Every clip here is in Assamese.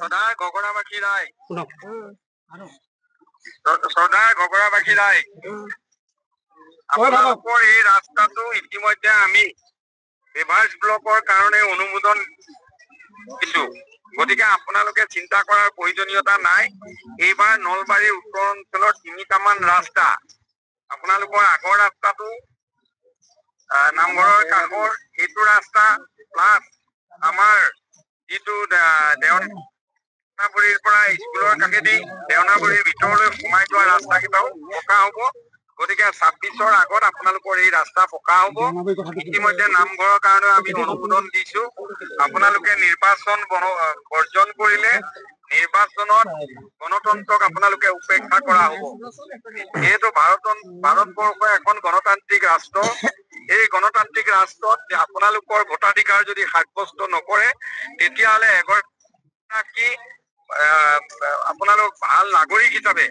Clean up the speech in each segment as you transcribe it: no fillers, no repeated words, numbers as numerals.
সদায় গগৰাবাসী ৰায় সদায় গগৰাবাসী ৰায় আপোনালোকৰ এই ৰাস্তাটো ইতিমধ্যে আমি ৰিভাৰ্ছ ব্লকৰ কাৰণে অনুমোদন দিছো গতিকে আপোনালোকে চিন্তা কৰাৰ প্ৰয়োজনীয়তা নাই এইবাৰ নলবাৰীৰ উত্তৰ অঞ্চলৰ 3টামান ৰাস্তা আপোনালোকৰ আগৰ ৰাস্তাটো নামঘৰৰ কাষৰ এইটো ৰাস্তা প্লাছ আমাৰ যিটো দেওনাবুৰীৰ পৰা স্কুলৰ কাষেদি দেওনাবুৰীৰ ভিতৰলৈ সোমাই যোৱা ৰাস্তাকেইটাও পকা হ'ব গতিকে 26ৰ আগত আপোনালোকৰ এই ৰাস্তা পকা হ'ব ইতিমধ্যে নামঘৰৰ কাৰণে আমি অনুমোদন দিছো আপোনালোকে নিৰ্বাচন বৰ্জন কৰিলে নিৰ্বাচনত গণতন্ত্ৰক আপোনালোকে উপেক্ষা কৰা হ'ব যিহেতু ভাৰতবৰ্ষ এখন গণতান্ত্ৰিক ৰাষ্ট্ৰ এই গণতান্ত্ৰিক ৰাষ্ট্ৰত আপোনালোকৰ ভোটাধিকাৰ যদি সাব্যস্ত নকৰে তেতিয়াহ'লে এগৰাকী আপোনালোক ভাল নাগৰিক হিচাপে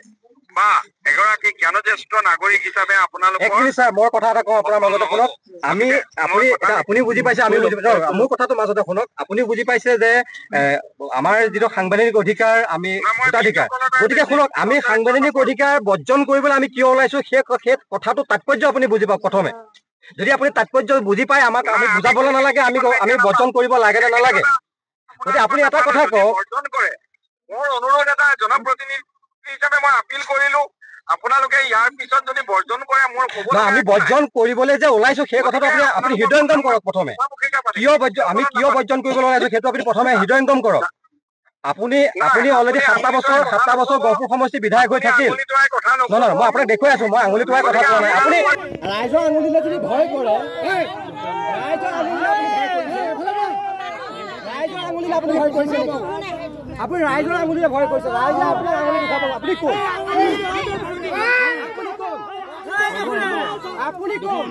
বা এগৰাকী জ্ঞানজ্যেষ্ঠ নাগৰিক হিচাপে আপোনালোকৰ মই কথা এটা কওঁ আপোনাৰ মাজতে শুনক আপুনি বুজি পাইছে আমি বুজি পাইছো মোৰ কথাটো মাজতে শুনক আপুনি বুজি পাইছে যে আমাৰ যিটো সাংবিধানিক অধিকাৰ আমি ভোটাধিকাৰ গতিকে শুনক আমি সাংবিধানিক অধিকাৰ বৰ্জন কৰিবলৈ আমি কিয় ওলাইছো সেই কথাটো তাৎপৰ্য আপুনি বুজি পাওক প্ৰথমে যদি আপুনি তাৎপৰ্য বুজি পায় আমাক আমি বুজাবলৈ নালাগে আমি বৰ্জন কৰিব লাগে নে নালাগে গতিকে আপুনি এটা কথা কওক মোৰ অনুৰোধ এটা জনপ্ৰতিনিধি হিচাপে মই আপিল কৰিলো আপোনালোকে ইয়াৰ পিছত যদি বৰ্জন কৰে মোৰ আমি বৰ্জন কৰিবলৈ যে ওলাইছো সেই কথাটো আপুনি হৃদয়ংগম কৰক প্ৰথমে আমি কিয় বৰ্জন কৰিবলৈ ওলাইছো সেইটো আপুনি প্ৰথমে হৃদয়ংগম কৰক আপুনি অলৰেডি 7টা বছৰ গহপুৰ সমষ্টি বিধায়ক হৈ থাকিল নহয় মই আপোনাক দেখুৱাই আছো মই আঙুলি তোৱাৰ কথা কোৱা নাই আপুনি ৰাইজৰ আঙুলিলে যদি ভয় কৰে আপুনি ভয় কৰিছে আপুনি ৰাইজৰ আঙুলিলে ভয় কৰিছে ৰাইজে আপোনাৰ আঙুলি উঠাব আপুনি কোন আপুনি কোন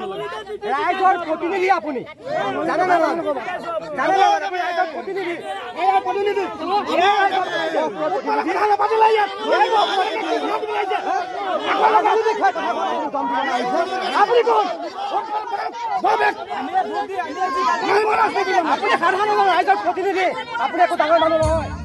ৰাইজৰ প্ৰতিনিধি আপুনি জানে না আপুনি ৰাইজৰ প্ৰতিনিধি আপুনি কোন আপুনি সাধাৰণ ৰাইজৰ প্ৰতিনিধি আপুনি একো ডাঙৰ মানুহ নহয়